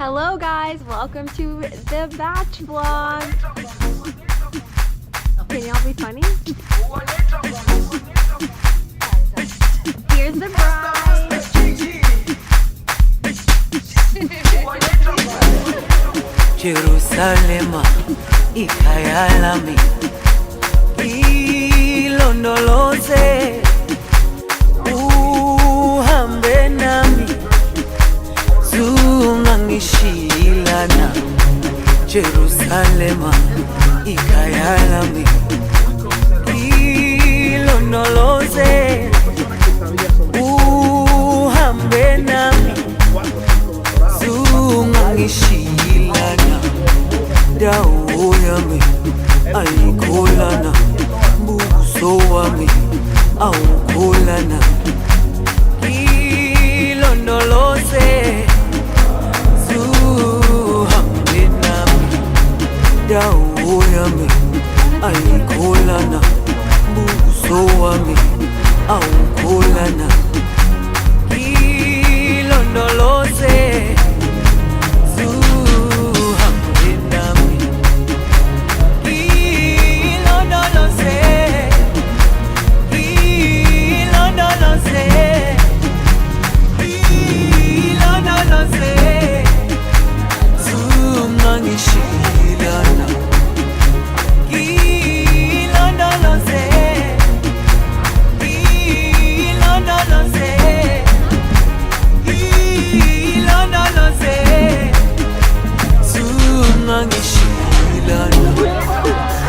Hello guys, welcome to the Batch vlog. Can y'all be funny? Here's the bride. Jerusalem, ikayalami, ilondoloze, uhambe nami, zungangishilana. Jerusalem, ikayalami, ilondoloze, uhambe nami, zungangishilana. Dawo yami ayikholana, buso wami awukholana. Ilondoloze, zuhambe nami. Dawo yami ayikholana, buso wami awukholana. Ilondoloze,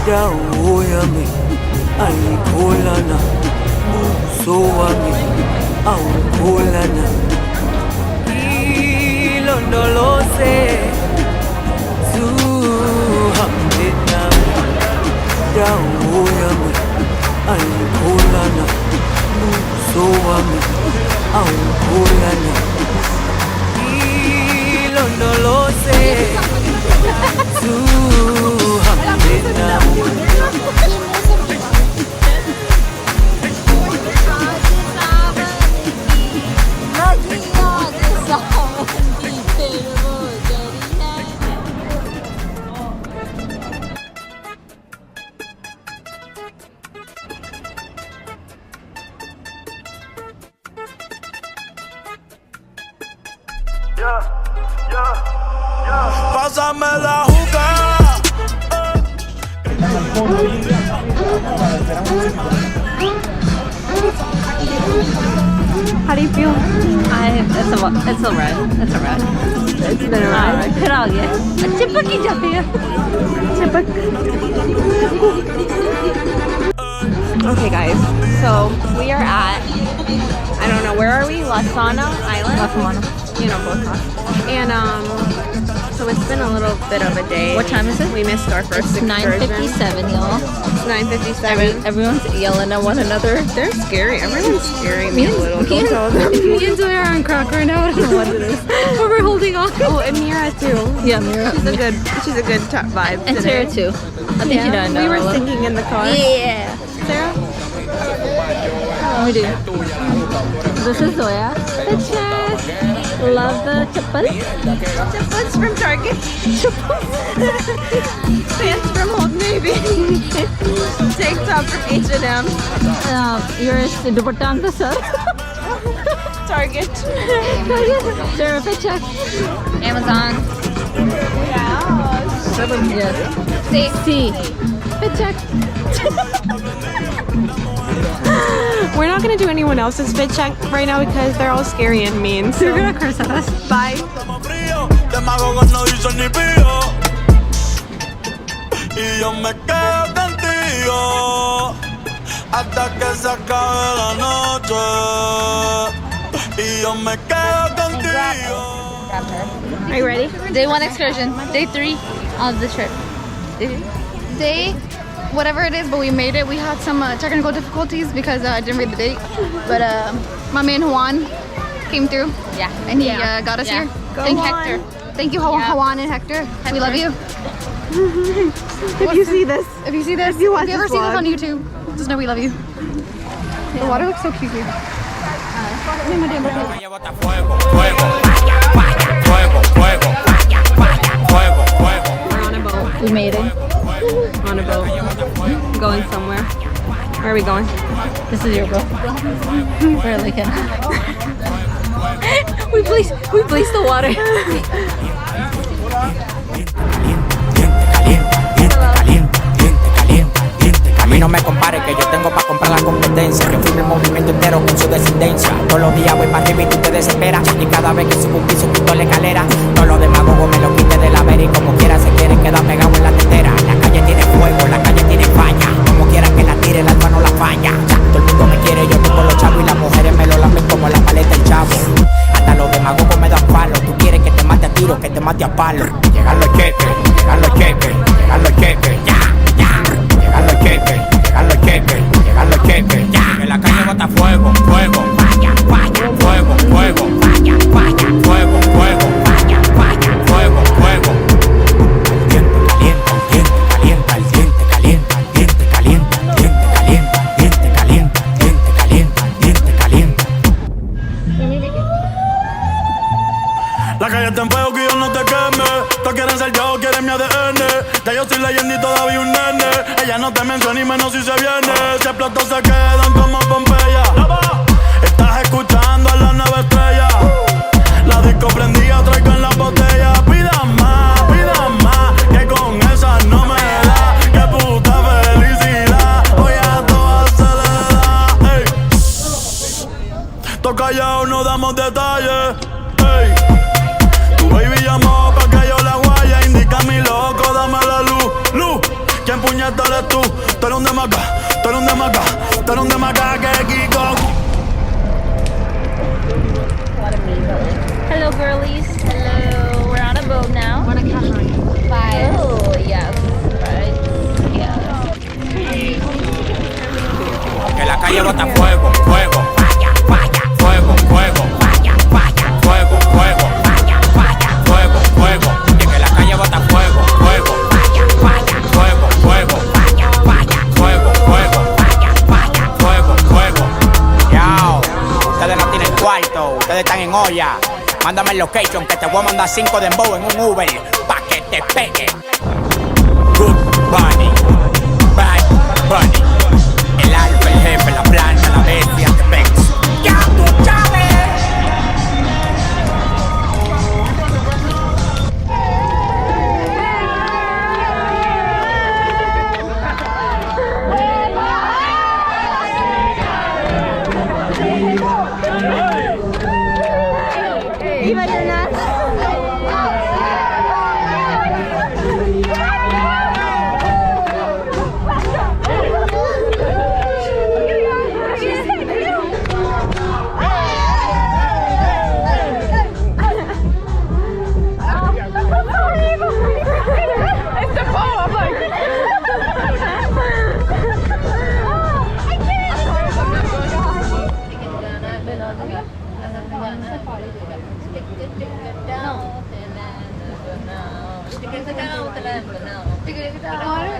dawo yami ayikholana, buso wami awukholana. Ilondoloze, zuhambe nami. Dawo yami ayikholana, buso wami awukholana. Ilondoloze, zuhambe nami. Pásame la juca. How do you feel? It's a ride. It's a ride. It's been a ride. 그러게. 찌뿌기 잡이야. Okay guys, so we are at, I don't know, where are we? Saona Island? You know, both us. And so it's been a little bit of a day. What time is it? We missed our first It's excursion. 9:57, y'all. It's 9:57. Everyone's yelling at one another. They're scary. Everyone's scaring me a little. Don't tell them. Me and Zoe are on crack right now. I don't know what it is. But we're holding on. Oh, and Mira too. Yeah, Mira. She's a good vibe And today. Sarah too. I think you don't know. We were singing in the car. Yeah. Sarah? We do. This is Zoya. Love the chappal. Chappals from Target. Pants from Old Navy. Tank top from H&M. Yours is dupatta anta sir. Target. Sarah, picture. Amazon. Yes. C. Picture. We're not gonna do anyone else's fit check right now because they're all scary and mean. So You're gonna curse at us. Bye. Demagogos no dicen ni pío. Y yo me quedo contigo hasta que se acabe la noche. Y yo me quedo contigo. Are you ready? Day 1 excursion. Day 3 of the trip. Day, whatever it is, but we made it. We had some technical difficulties because I didn't read the date. But my man Juan came through. Yeah. And he got us here. Thank Juan. Hector. Thank you, Juan and Hector. We love you. If you see this, If you see this, If you watch if you ever this see this vlog. on YouTube, just know we love you. The water looks so cute here. Fuego, fuego, fuego, fuego, fuego, fuego. Where are we going? This is your boat. We're like We placed the water. A mí no me compare que yo tengo pa' comprar la competencia. Yo firme el movimiento entero con su descendencia. Todos los días voy para arriba y tú te desesperas. Y cada vez que subo un piso quito la escalera. Todos los demagogos me lo quite de la vera. Y como quiera se quieren quedar pegados en la tetera. La calle tiene fuego, la calle tiene falla. Como quiera que la tire, la alma no la falla. Todo el mundo me quiere, yo tengo los chavos. Y las mujeres me lo lamen como la paleta del chavo. Hasta los demagogos me dan palo. Tú quieres que te mate a tiro, que te mate a palo. Llegan los cheques, llegan los cheques, llegan los cheques. Ya, ya. Llegan los cheques, llegan los cheques, llegan los cheques. Ya. Que la calle bota fuego, fuego. Falla, falla. Fuego, fuego. Falla, falla. Fuego, fuego. Falla, falla. Fuego, fuego. Calienta, calienta, calienta, calienta, calienta, calienta, calienta, calienta, calienta, calienta, calienta. La calle está en fuego que yo no te queme. Todos quieren ser yo, quieren mi ADN. Ya yo soy leyenda y todavía un nene. Ella no te menciona ni menos si se viene. Si explotó se quedan como Pompeya. Estás escuchando a la nueva estrella. La disco prendida, traigo en la botella. Pidan más, que con esa no me da. Que puta felicidad, hoy a todas se le da. Ey. Toca callado, no damos detalles. Ey. Tu baby llamó pa' que yo la guaya. Indica mi loco, dame la luz. ¿Quién puñeta eres tú? Tú eres un demaca, tú eres un demaca, tú eres un demaca que Kiko. Hello, girlies. Hello. We're on a boat now. Wanna catch on? Bye. Oh, yes. Right. Yes. Que la calle bota fuego, fuego. Falla, falla. Fuego, fuego. Falla, falla. Fuego, fuego. Falla, falla. Fuego, fuego. Que la calle bota fuego, fuego. Falla, falla. Fuego, fuego. Falla, falla. Fuego, fuego. Falla, falla. Fuego, fuego. Yao, ustedes no tienen cuarto, ustedes están en olla. Mándame el location que te voy a mandar 5 dembow en un Uber pa' que te pegue. Good Bunny, Bad Bunny. El alfa, el jefe, la planta, la bestia, te pegas. ¡Ya tú sabes!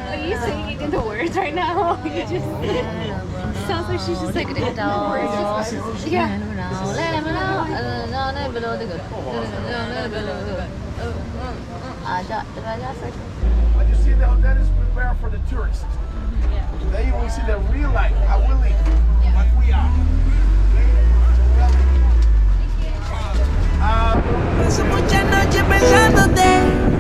Are you singing the words right now? You just sounds like she's just like yeah. When you see the hotel is prepared for the tourists. Then you will see the real life, how we live, like we are. Paso muchas noches pensándote.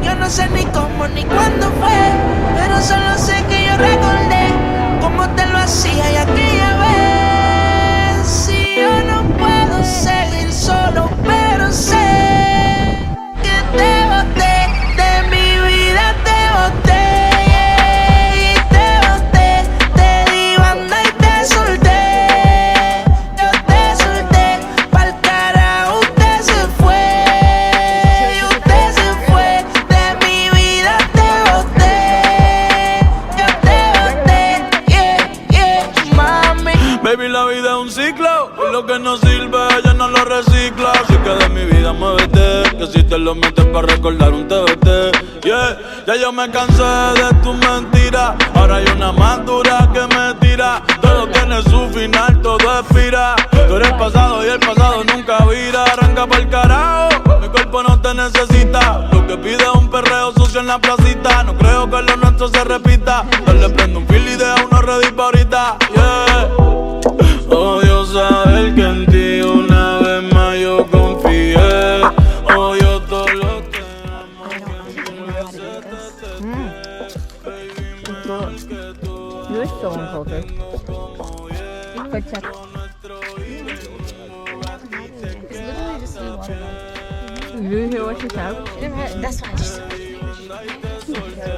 Yo no sé ni cómo ni cuándo fue, pero solo sé que yo recordé cómo te lo hacía y aquella vez. Si yo no puedo seguir solo, pero sé que te boté, de mi vida te boté. Y te boté, te di banda y te solté. Yo te solté, pa'l carajo usted se fue. Y usted se fue, de mi vida te boté. Yo te boté, yeah, mami. Baby, la vida es un ciclo y lo que no sirve ella no lo recicla. Así que de mi vida muévete, que si te lo metes para recordar un TBT. Yeah, ya yo me cansé de tu mentira. Ahora hay una más dura que me tira. Todo tiene su final, todo expira. Tú eres pasado y el pasado nunca vira. Arranca pa'l carajo, mi cuerpo no te necesita. Lo que pide es un perreo sucio en la placita. No creo que lo nuestro se repita. Dale, prende un fil y deja uno ready pa' ahorita. Yeah. We're still in culture. Good check. It's literally just new watermelon. Did you hear what she said? That's why I just.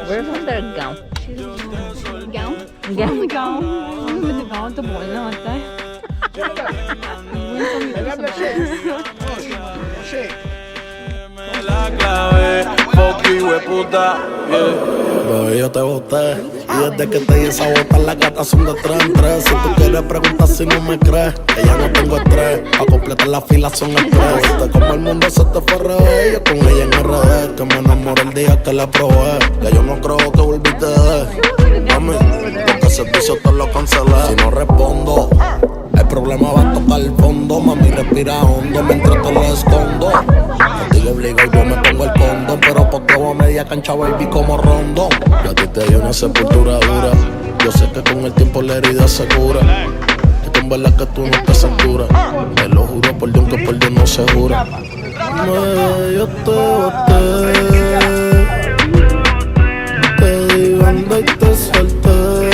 Where's from their gown? Gown? Gown. Gown. Med det var inte bollen, var det? La clave, fuck you, puta, Bebé, yo te boté. Y desde que te di esa bota, las gatas son de 3 en 3. Si tú quieres preguntar si no me crees, que ya no tengo estrés. Pa' completar la fila son estrés. Te como el mundo se te fue revés. Yo con ella en RD, que me enamoré el día que la probé. Que yo no creo que volviste de. Mami, porque ese servicio te lo cancelé. Si no respondo, el problema va a tocar el fondo. Mami, respira hondo mientras te lo escondo. Contigo obligado yo me pongo el condón, pero porque voy a media cancha, baby, como rondón. Yo a ti te di una sepultura dura. Yo sé que con el tiempo la herida se cura. Es que en verdad que tú no te saturas. Te lo juro por Dios que por Dios no se jura. Yo te boté. Te di banda y te solté.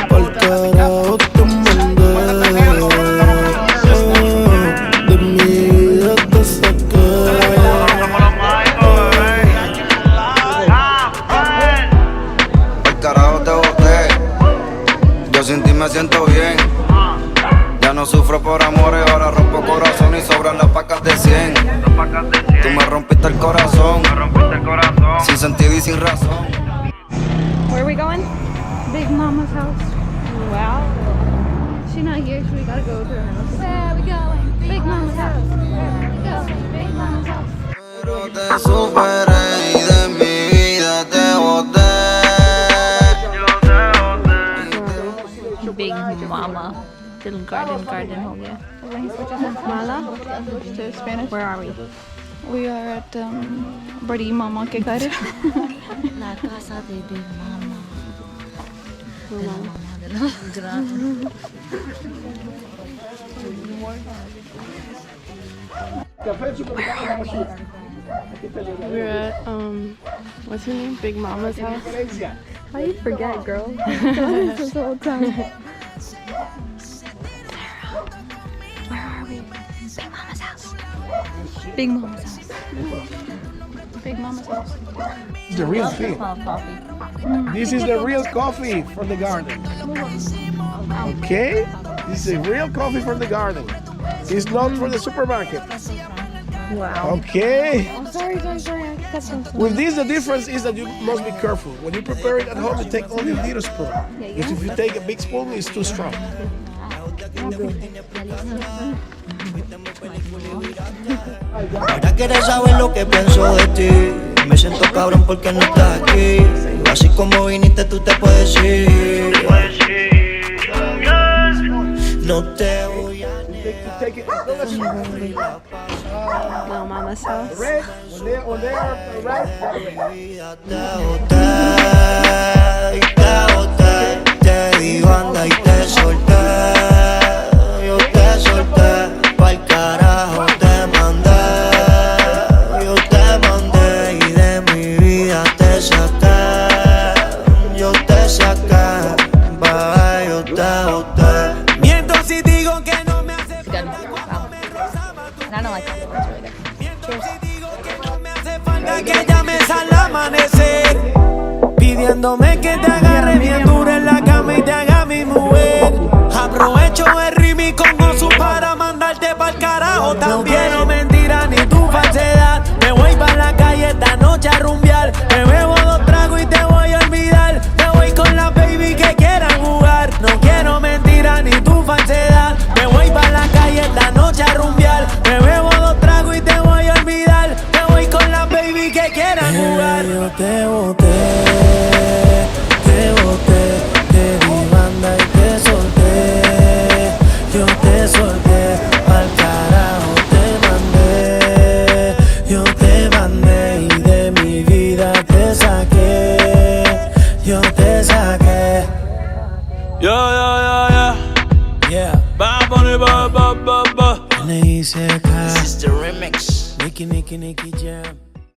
Pa'l carajo te mandé. De mi vida te saqué. Pa'l carajo te boté. Yo sin ti me siento bien. Ya no sufro por amores, ahora rompo corazón y sobran las pacas de 100. Tú me rompiste el corazón, sin sentido y sin razón. Where are we going? Big Mama's house. Wow. She's not here, so we gotta go to her house. Where are we going? Big Mama's house. Where are we going? Big Mama's house. Pero te superé y de mi vida te boté. Big Mama. Little garden हो गया. Mala. Switch to Spanish. Where are we? We are at Bड़ी Mama के घर. La casa de Big Mama. We're at what's her name? Big Mama's house. How you forget, girl? This whole time. Where are we? Big Mama's house. Big Mama's house. Big Mama's house. It's the real thing. This is the real coffee from the garden. Okay? This is a real coffee from the garden. It's not from the supermarket. Wow. Okay? Oh, sorry. With this, the difference is that you must be careful. When you prepare it at home, you take only a little spoon. Because if you take a big spoon, it's too strong. Ahora quieres saber lo que pienso de ti. Me siento cabrón porque no estás aquí. Así como viniste tú te puedes ir. No te voy a Take it. Little Mama's house. Red, when they are red, te boté. Te di banda y te solté. Yo te solté. Pa'l carajo te mandé. Yo te mandé y de mi vida te saqué. Yo te saqué. Bye, yo te boté. Miento si digo que no me hace Good. Wow. And I don't like that. It's really good. Cheers. que llames al amanecer, pidiéndome que te agarre bien duro en la cama y te haga mi mujer. Aprovecho el ritmo con gozo para mandarte pa'l carajo también. No quiero mentira ni tu falsedad. Me voy pa' la calle esta noche a rumbear. Me bebo 2 tragos y te voy a olvidar. Me voy con la baby que quieran jugar. No quiero mentira ni tu falsedad. Me voy pa' la calle esta noche a rumbear. Me bebo 2 tragos y te voy a olvidar. Me voy con la baby que quieran jugar. Yo te boté, te di banda y te solté. Yo te solté, pa'l carajo te mandé. Yo te mandé y de mi vida te saqué. Yo te saqué. Yeah. N.I.C.K. This is the remix. Nicky Jam.